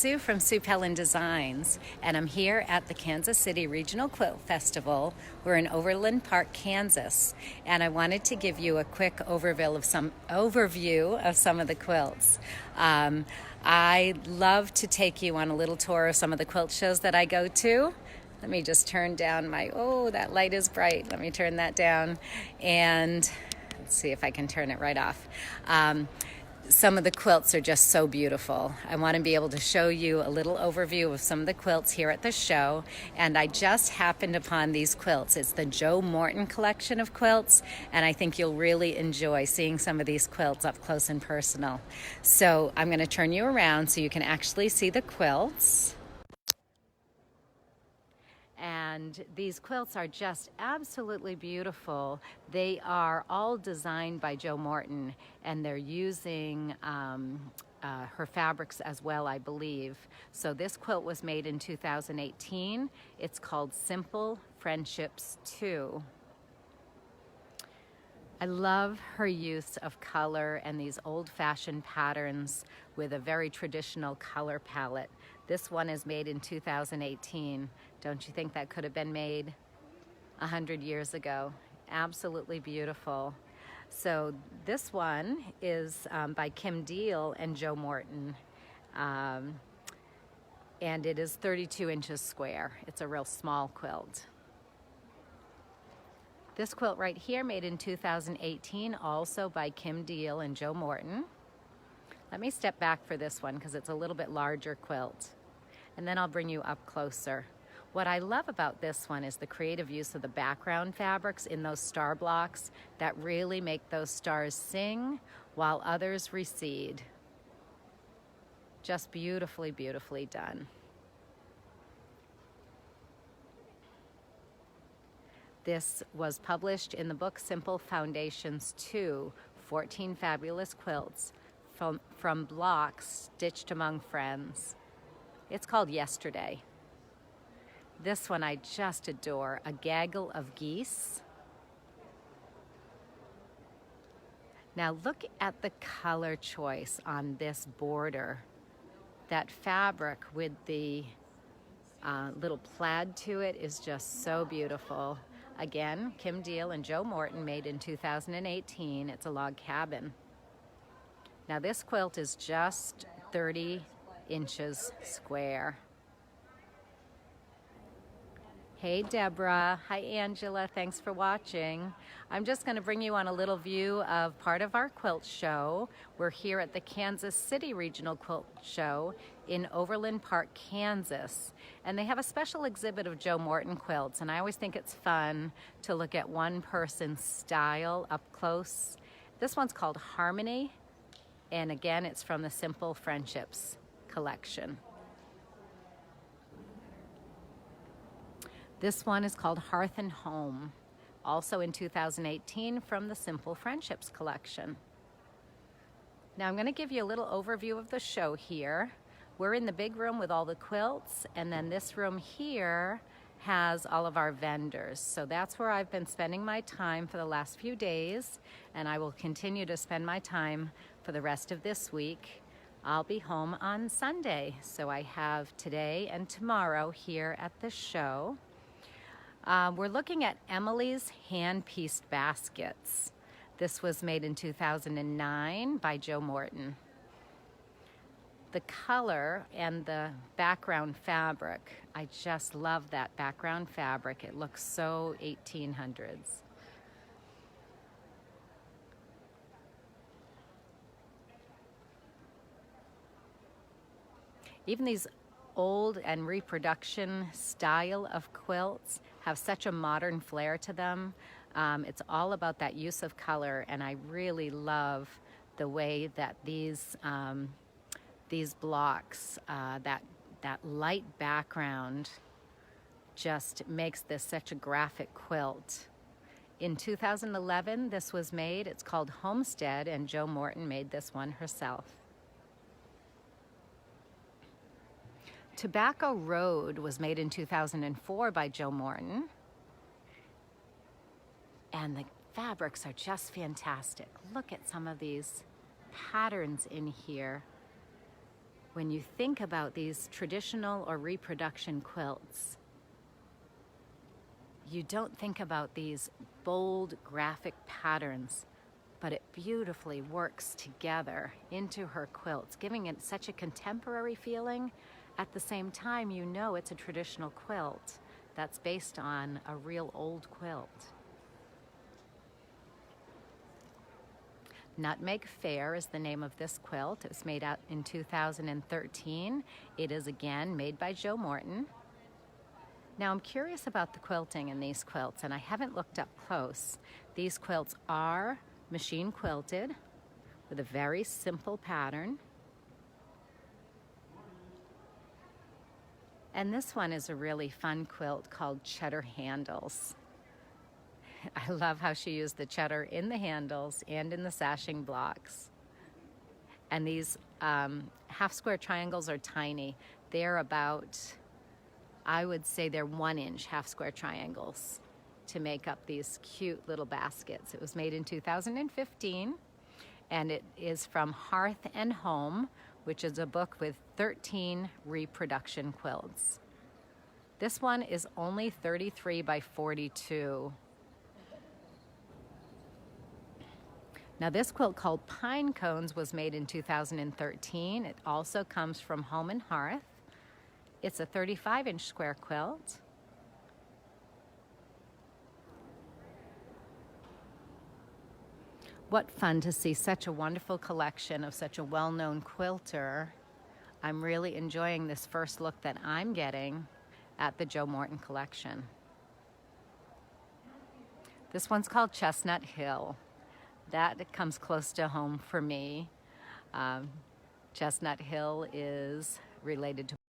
Sue from Sue Pellin Designs, and I'm here at the Kansas City Regional Quilt Festival. We're in Overland Park, Kansas, and I wanted to give you a quick overview of some of the quilts. I love to take you on a little tour of some of the quilt shows that I go to. Let me just turn down my, that light is bright. Let me turn that down, and let's see if I can turn it right off. Some of the quilts are just so beautiful. I want to be able to show you a little overview of some of the quilts here at the show, and I just happened upon these quilts. It's the Jo Morton collection of quilts, and I think you'll really enjoy seeing some of these quilts up close and personal. So I'm going to turn you around so you can actually see the quilts. And these quilts are just absolutely beautiful. They are all designed by Jo Morton, and they're using her fabrics as well, I believe. So this quilt was made in 2018. It's called Simple Friendships 2. I love her use of color and these old-fashioned patterns with a very traditional color palette. This one is made in 2018. Don't you think that could have been made 100 years ago? Absolutely beautiful. So this one is by Kim Deal and Jo Morton, and it is 32 inches square. It's a real small quilt. This quilt right here, made in 2018, also by Kim Deal and Jo Morton. Let me step back for this one because it's a little bit larger quilt, and then I'll bring you up closer. What I love about this one is the creative use of the background fabrics in those star blocks that really make those stars sing while others recede. Just beautifully, beautifully done. This was published in the book Simple Foundations 2, 14 Fabulous Quilts from Blocks Stitched Among Friends. It's called Yesterday. This one I just adore, A Gaggle of Geese. Now look at the color choice on this border. That fabric with the little plaid to it is just so beautiful. Again, Kim Deal and Jo Morton, made in 2018. It's a log cabin. Now this quilt is just 30 inches square. Hey Deborah, hi Angela, thanks for watching. I'm just going to bring you on a little view of part of our quilt show. We're here at the Kansas City Regional Quilt Show in Overland Park, Kansas. And they have a special exhibit of Jo Morton quilts, and I always think it's fun to look at one person's style up close. This one's called Harmony, and again, it's from the Simple Friendships collection. This one is called Hearth and Home, also in 2018 from the Simple Friendships collection. Now I'm going to give you a little overview of the show here. We're in the big room with all the quilts, and then this room here has all of our vendors. So that's where I've been spending my time for the last few days, and I will continue to spend my time for the rest of this week. I'll be home on Sunday, so I have today and tomorrow here at the show. We're looking at Emily's hand-pieced baskets. This was made in 2009 by Jo Morton. The color and the background fabric, I just love that background fabric. It looks so 1800s. Even these old and reproduction style of quilts have such a modern flair to them. It's all about that use of color, and I really love the way that these blocks, that light background just makes this such a graphic quilt. In 2011, this was made. It's called Homestead, and Jo Morton made this one herself. Tobacco Road was made in 2004 by Jo Morton, and the fabrics are just fantastic. Look at some of these patterns in here. when you think about these traditional or reproduction quilts, you don't think about these bold graphic patterns, but it beautifully works together into her quilts, giving it such a contemporary feeling. At the same time, you know it's a traditional quilt that's based on a real old quilt. Nutmeg Fair is the name of this quilt. It was made out in 2013. It is again made by Jo Morton. Now I'm curious about the quilting in these quilts, and I haven't looked up close. These quilts are machine quilted with a very simple pattern. And this one is a really fun quilt called Cheddar Handles. I love how she used the cheddar in the handles and in the sashing blocks. And these half square triangles are tiny. They're about, I would say they're 1-inch half square triangles to make up these cute little baskets. It was made in 2015, and it is from Hearth and Home, which is a book with 13 reproduction quilts. This one is only 33 by 42. Now this quilt called Pine Cones was made in 2013. It also comes from Home and Hearth. It's a 35-inch square quilt. What fun to see such a wonderful collection of such a well-known quilter. I'm really enjoying this first look that I'm getting at the Jo Morton collection. This one's called Chestnut Hill. That comes close to home for me. Chestnut Hill is related to